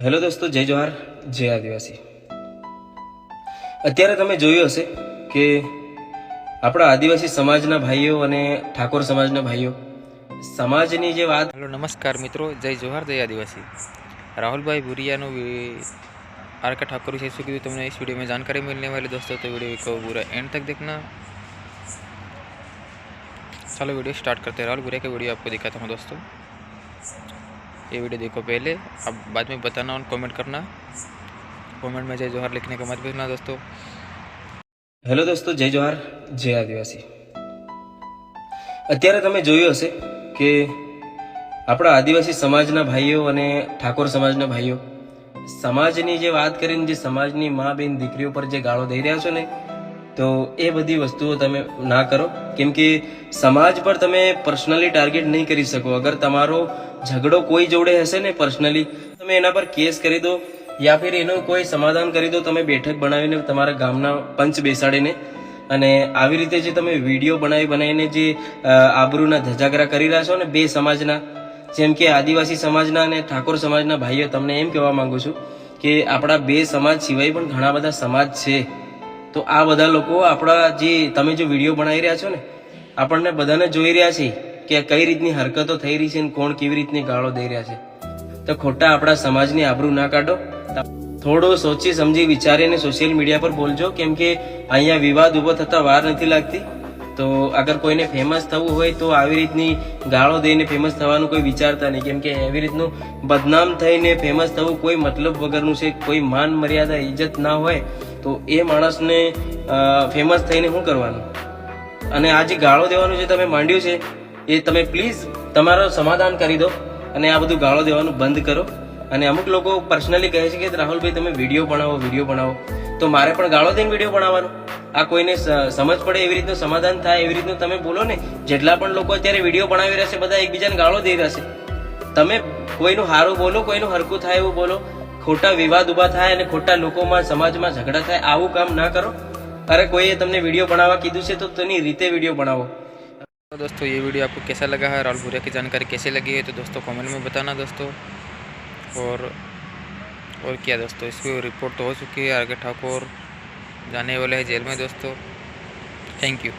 Hello દોસ્તો, જય જોહાર, જય આદિવાસી। અત્યારે તમે જોયું હશે કે આપણા આદિવાસી સમાજના ભાઈઓ અને ઠાકોર સમાજના ભાઈઓ સમાજની જે વાત। हेलो नमस्कार मित्रों, जय जोहार, जय आदिवासी। राहुल भाई भूरिया आर के ठाकुर से शुरू तुमने इस वीडियो में जानकारी मिलने वाली दोस्तों, तो वीडियो को पूरा एंड तक देखना। चलो वीडियो स्टार्ट करते हैं। राहुल भूरिया का वीडियो आपको दिखाता हूँ दोस्तों। ये वीडियो देखो पहले, अब बाद में बताना और कमेंट करना। कमेंट में जय जोहार लिखने का मत भूलना दोस्तों। હેલો દોસ્તો, જય જોહાર, જય આદિવાસી। અત્યારે તમે જોયું હશે કે આપણા આદિવાસી સમાજના ભાઈઓ અને ઠાકોર સમાજના ભાઈઓ સમાજની જે વાત કરીને જે સમાજની મા બેન દીકરીઓ પર જે ગાળો દઈ રહ્યા છો ને, તો એ બધી વસ્તુઓ તમે ના કરો, કેમ કે સમાજ પર તમે પર્સનલી ટાર્ગેટ નહીં કરી શકો। અગર તમારો ઝઘડો કોઈ જોડે હશે ને પર્સનલી, તમે એના પર કેસ કરી દો યા ફિર એનું કોઈ સમાધાન કરી દો। તમે બેઠક બનાવીને તમારા ગામના પંચ બેસાડીને અને આવી રીતે જે તમે વિડીયો બનાવીને જે આબરૂના ધજાગરા કરી રહ્યા છો ને બે સમાજના, જેમ કે આદિવાસી સમાજના અને ઠાકોર સમાજના ભાઈઓ, તમને એમ કહેવા માંગુ છું કે આપણા બે સમાજ સિવાય પણ ઘણા બધા સમાજ છે। તો આ બધા લોકો આપણા જે તમે જો વિડીયો બનાવી રહ્યા છો ને, આપણને બધાને જોઈ રહ્યા છે કે કઈ રીતની હરકતો થઈ રહી છે અને કોણ કેવી રીતની ગાળો દઈ રહ્યા છે। તો ખોટા આપણા સમાજની આબરૂ ના કાઢો। થોડું સોચી સમજી વિચારીને સોશિયલ મીડિયા પર બોલજો, કેમ કે અહીંયા વિવાદ ઉભો થતા વાર નથી લાગતી। તો અગર કોઈને ફેમસ થવું હોય તો આવી રીતની ગાળો દઈને ફેમસ થવાનું કોઈ વિચારતા નહીં, કેમ કે એવી રીતનું બદનામ થઈને ફેમસ થવું કોઈ મતલબ વગરનું છે। કોઈ માન મર્યાદા ઇજ્જત ના હોય તો એ માણસને ફેમસ થઈને શું કરવાનું? અને આ જે ગાળો દેવાનું જે તમે માંડ્યું છે એ તમે પ્લીઝ તમારો સમાધાન કરી દો અને આ બધું ગાળો દેવાનું બંધ કરો। અને અમુક લોકો પર્સનલી કહે છે કે રાહુલભાઈ તમે વિડીયો બનાવો, તો મારે પણ ગાળો દઈને વિડીયો બનાવવાનો? આ કોઈને સમજ પડે એવી રીતનું સમાધાન થાય એવી રીતનું તમે બોલો ને। જેટલા પણ લોકો અત્યારે વિડીયો બનાવી રહ્યા છે બધા એકબીજાને ગાળો દઈ રહ્યા છે। તમે કોઈનું સારું બોલો, કોઈનું હરકું થાય એવું બોલો। ખોટા વિવાદ ઉભા થાય અને ખોટા લોકોમાં સમાજમાં ઝઘડા થાય, આવું કામ ના કરો। अरे कोई તમને વિડીયો બનાવવા કીધું છે તો તેની રીતે વિડીયો બનાવો। तो दोस्तों ये वीडियो आपको कैसा लगा है, राहुल भूरिया की जानकारी कैसी लगी है, तो दोस्तों कमेंट में बताना दोस्तों। और क्या दोस्तों, इसकी रिपोर्ट तो हो चुकी है। आर के ठाकुर जाने वाले हैं जेल में दोस्तों। Thank you.